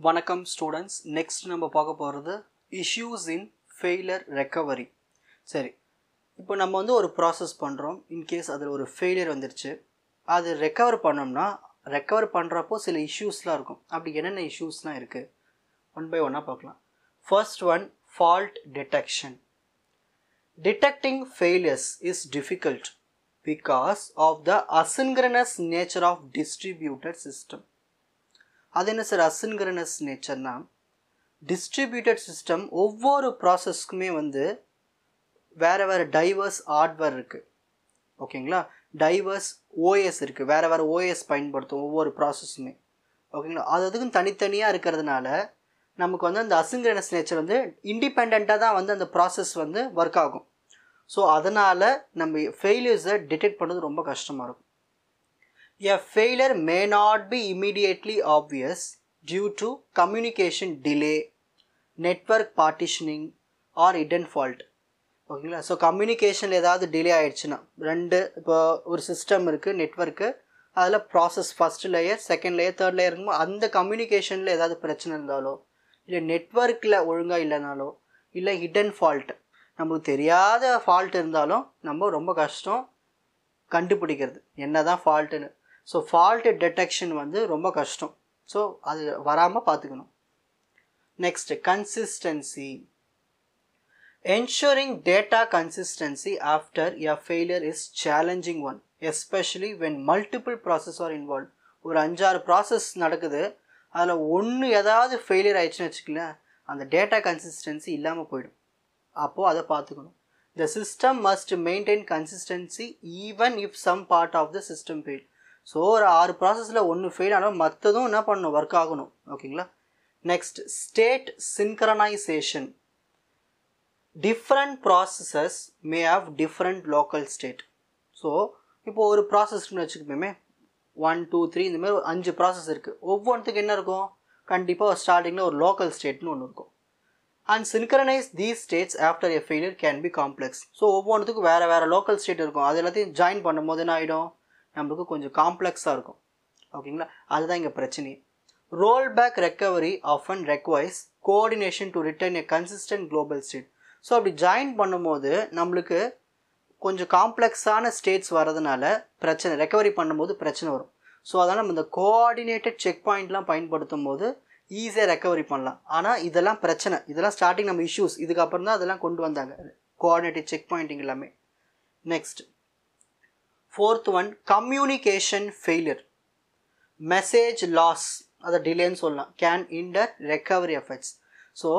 வணக்கம் students. Next நம்ம பார்க்க போகிறது இஷ்யூஸ் இன் ஃபெயிலியர் ரெக்கவரி. சரி, இப்போ நம்ம வந்து ஒரு ப்ராசஸ் பண்ணுறோம். இன்கேஸ் அதில் ஒரு ஃபெயிலியர் வந்துருச்சு, அது ரெக்கவர் பண்ணோம்னா ரெக்கவர் பண்ணுறப்போ சில இஷ்யூஸ்லாம் இருக்கும். அப்படி என்னென்ன இஷ்யூஸ்லாம் இருக்குது ஒன் பை ஒன்னாக பார்க்கலாம். First one, fault detection. Detecting failures is difficult because of the asynchronous nature of distributed system. அது என்ன சார் அசின்க்ரனஸ் நேச்சர்னா, டிஸ்ட்ரிபியூட்டட் சிஸ்டம் ஒவ்வொரு ப்ராசஸ்க்குமே வந்து வேறு வேறு டைவர்ஸ் ஹார்ட்வேர் இருக்குது. ஓகேங்களா, டைவர்ஸ் ஓஎஸ் இருக்குது, வேறு வேறு ஓஎஸ் பயன்படுத்தும் ஒவ்வொரு ப்ராசஸுமே. ஓகேங்களா, அது அதுக்கும் தனித்தனியாக இருக்கிறதுனால நமக்கு வந்து அந்த அசின்க்ரனஸ் நேச்சர் வந்து இண்டிபெண்ட்டாக தான் வந்து அந்த ப்ராசஸ் வந்து ஒர்க் ஆகும். ஸோ அதனால் நம்ம ஃபெயிலியர்ஸை டிடெக்ட் பண்ணுறது ரொம்ப கஷ்டமாக இருக்கும். A failure may not be immediately obvious due to communication delay, network partitioning or hidden fault. ஓகேங்களா, ஸோ கம்யூனிகேஷனில் ஏதாவது டிலே ஆகிடுச்சுன்னா, இப்போ ஒரு சிஸ்டம் இருக்குது, நெட்வொர்க்கு, அதில் process first layer, second layer, third layer இருக்கும்போது அந்த கம்யூனிகேஷனில் ஏதாவது பிரச்சனை இருந்தாலோ, இல்லை நெட்வொர்க்கில் ஒழுங்காக இல்லைனாலோ, இல்லை ஹிடன் ஃபால்ட், நம்மளுக்கு தெரியாத ஃபால்ட் இருந்தாலும் நம்ம ரொம்ப கஷ்டம் கண்டுபிடிக்கிறது என்ன தான் ஃபால்ட்டுன்னு. ஸோ ஃபால்ட் டிடெக்ஷன் வந்து ரொம்ப கஷ்டம். ஸோ அது வராமல் பார்த்துக்கணும். Next, consistency. Ensuring data consistency after a failure is challenging one, especially when multiple processes are involved. ஒரு 5-6 ப்ராசஸ் நடக்குது, அதில் ஒன்று ஏதாவது ஃபெயிலியர் ஆயிடுச்சுன்னு வச்சுக்கல, அந்த டேட்டா கன்சிஸ்டன்சி இல்லாமல் போயிடும். அப்போது அதை பார்த்துக்கணும். The system must maintain consistency even if some part of the system fail. So ஒரு 6 ப்ராசஸில் ஒன்று ஃபெயில் ஆனாலும் மற்றதும் என்ன பண்ணணும், ஒர்க் ஆகணும். ஓகேங்களா. Next, state synchronisation. Different processes may have different local state. So இப்போது ஒரு ப்ராசஸ்ன்னு வச்சுக்கோமே, 1 2 3 இந்த மாதிரி 5 ப்ராசஸ் இருக்குது. ஒவ்வொன்றுத்துக்கு என்ன இருக்கும், கண்டிப்பாக ஸ்டார்டிங்கில் ஒரு லோக்கல் ஸ்டேட்னு ஒன்று இருக்கும். And synchronize these states after a failure can be complex. So ஒவ்வொன்றுத்துக்கும் வேறு வேறு லோக்கல் ஸ்டேட் இருக்கும். அது எல்லாத்தையும் ஜாயின் பண்ணும்போது என்ன ஆகிடும், நம்மளுக்கு கொஞ்சம் காம்ப்ளெக்ஸாக இருக்கும். ஓகேங்களா, அதுதான் இங்கே பிரச்சனை. Roll back recovery often requires coordination to return a consistent global state. So அப்படி ஜாயின் பண்ணும்போது நம்மளுக்கு கொஞ்சம் காம்ப்ளெக்ஸான ஸ்டேட்ஸ் வரதுனால பிரச்சனை, ரெக்கவரி பண்ணும்போது பிரச்சனை வரும். ஸோ அதனால் நம்ம இந்த கோஆர்டினேட்டட் செக் பாயிண்ட்லாம் பயன்படுத்தும் போது ஈஸியாக ரெக்கவரி பண்ணலாம். ஆனால் இதெல்லாம் பிரச்சனை, இதெல்லாம் ஸ்டார்டிங் நம்ம இஷ்யூஸ், இதுக்கப்புறம் தான் அதெல்லாம் கொண்டு வந்தாங்க கோஆர்டினேட்டட் செக் பாயிண்டிங் எல்லாமே. Next, fourth one, communication failure. Message loss, அதை டிலேன்னு சொல்லலாம், can inter recovery effects. So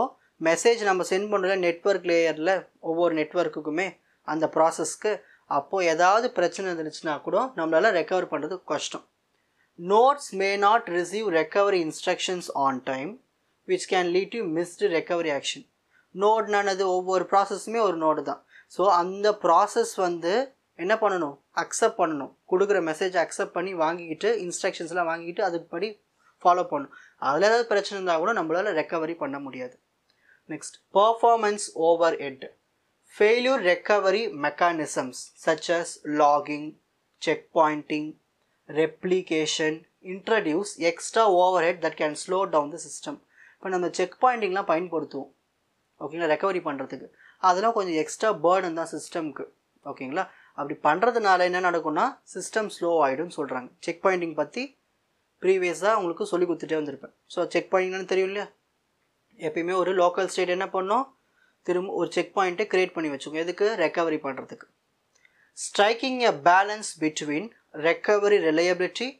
message நம்ம சென்ட் பண்ணுற நெட்வொர்க் லேயரில் ஒவ்வொரு நெட்வொர்க்குக்குமே அந்த ப்ராசஸ்க்கு அப்போது ஏதாவது பிரச்சனை இருந்துச்சுன்னா கூட நம்மளால் ரெக்கவர் பண்ணுறது கஷ்டம். Nodes may not receive recovery instructions on time which can lead to missed recovery action. நோட்னானது ஒவ்வொரு ப்ராசஸுமே ஒரு நோடு தான். ஸோ அந்த ப்ராசஸ் வந்து என்ன பண்ணணும், அக்செப்ட் பண்ணணும், கொடுக்குற மெசேஜை அக்செப்ட் பண்ணி வாங்கிக்கிட்டு இன்ஸ்ட்ரக்ஷன்ஸ்லாம் வாங்கிக்கிட்டு அதுபடி ஃபாலோ பண்ணணும். அதில் ஏதாவது பிரச்சனை இருந்தால் கூட நம்மளால் ரெக்கவரி பண்ண முடியாது. Next, performance overhead. Failure recovery mechanisms such as logging, checkpointing, replication introduce extra overhead that can slow down the system. இப்போ நம்ம செக் பாயிண்டிங்லாம் பயன்படுத்துவோம், ஓகேங்களா, ரெக்கவரி பண்ணுறதுக்கு. அதெல்லாம் கொஞ்சம் எக்ஸ்ட்ரா பேர்டன் தான் சிஸ்டம்க்கு. ஓகேங்களா, அப்படி பண்ணுறதுனால என்ன நடக்கும்னா சிஸ்டம் ஸ்லோ ஆகிடும்னு சொல்கிறாங்க. செக் பாயிண்டிங் பற்றி ப்ரீவியஸாக உங்களுக்கு சொல்லி கொடுத்துட்டே வந்திருப்பேன். ஸோ செக் பாயிண்டிங்னு தெரியும் இல்லையா, எப்பயுமே ஒரு லோக்கல் ஸ்டேட் என்ன பண்ணோம், திரும்ப ஒரு செக் பாயிண்ட்டை க்ரியேட் பண்ணி வச்சுக்கோங்க, எதுக்கு, ரெக்கவரி பண்ணுறதுக்கு. Striking a balance between recovery reliability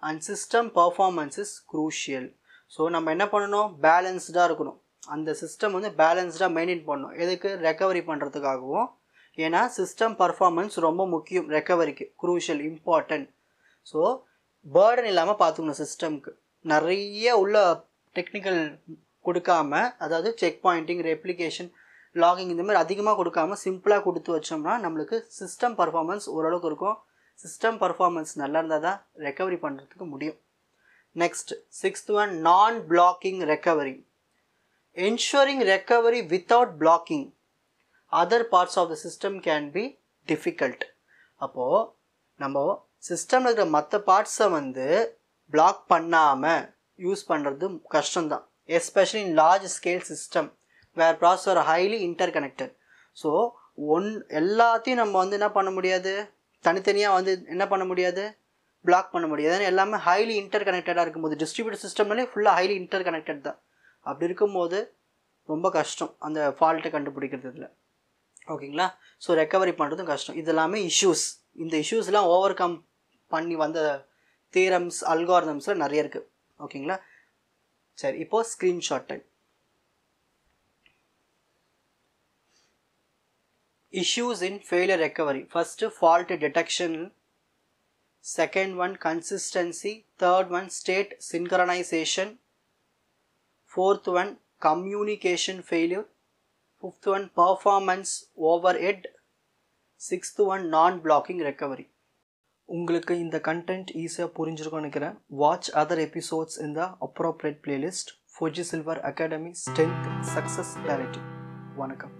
and system performance is crucial. So நம்ம என்ன பண்ணணும், பேலன்ஸ்டாக இருக்கணும், அந்த சிஸ்டம் வந்து பேலன்ஸ்டாக மெயின்டைன் பண்ணணும். எதுக்கு, ரெக்கவரி பண்ணுறதுக்காகவும். ஏன்னா சிஸ்டம் பர்ஃபார்மன்ஸ் ரொம்ப முக்கியம் ரெக்கவரிக்கு, க்ரூஷியல், இம்பார்ட்டன்ட். ஸோ பேர்டன் இல்லாமல் பார்த்துக்கணும், சிஸ்டம்க்கு நிறைய உள்ள டெக்னிக்கல் கொடுக்காம, அதாவது செக் பாயிண்டிங், ரெப்ளிகேஷன், லாகிங் இந்த மாதிரி அதிகமாக கொடுக்காம சிம்பிளாக கொடுத்து வச்சோம்னா நம்மளுக்கு சிஸ்டம் பர்ஃபார்மன்ஸ் ஓரளவுக்கு இருக்கும். சிஸ்டம் பர்ஃபார்மன்ஸ் நல்லா இருந்தால் தான் ரெக்கவரி பண்ணுறதுக்கு முடியும். நெக்ஸ்ட், சிக்ஸ்த் ஒன், நான் blocking recovery. Ensuring recovery without blocking other parts of the system can be difficult. அப்போது நம்ம சிஸ்டமில் இருக்கிற மற்ற பார்ட்ஸை வந்து பிளாக் பண்ணாமல் யூஸ் பண்ணுறது கஷ்டம்தான், especially in large scale system where process are highly interconnected. So எல்லாத்தையும் நம்ம வந்து என்ன பண்ண முடியாது, தனித்தனியாக வந்து என்ன பண்ண முடியாது, பிளாக் பண்ண முடியாது. ஏன்னா எல்லாமே ஹைலி இன்டர் கனெக்டடாக இருக்கும்போது, டிஸ்ட்ரிபியூட்டர் சிஸ்டம்னாலே ஃபுல்லாக ஹைலி இன்டர் கனெக்டட் தான். அப்படி இருக்கும்போது ரொம்ப கஷ்டம் அந்த ஃபால்ட்டை கண்டுபிடிக்கிறதுல. ஓகேங்களா? ஸோ ரெக்கவரி பண்ணுறதும் கஷ்டம். இதெல்லாமே இஷ்யூஸ். இந்த இஷ்யூஸ்லாம் ஓவர் கம் பண்ணி வந்த தியரம்ஸ் அல்காரிதம்ஸில் நிறைய இருக்குது. ஓகேங்களா? சரி, இப்போது screenshot time. Issues in failure recovery. First, fault detection. Second one, consistency. Third one, state synchronization. Fourth one, communication failure. Fifth one, performance overhead. Sixth one, non-blocking recovery. உங்களுக்கு இந்த content ஈஸியாக புரிஞ்சிருக்கும்னு நினைக்கிறேன். வாட்ச் அதர் எபிசோட்ஸ் இன் த appropriate playlist. Fuji silver academy strength success directive. வணக்கம்.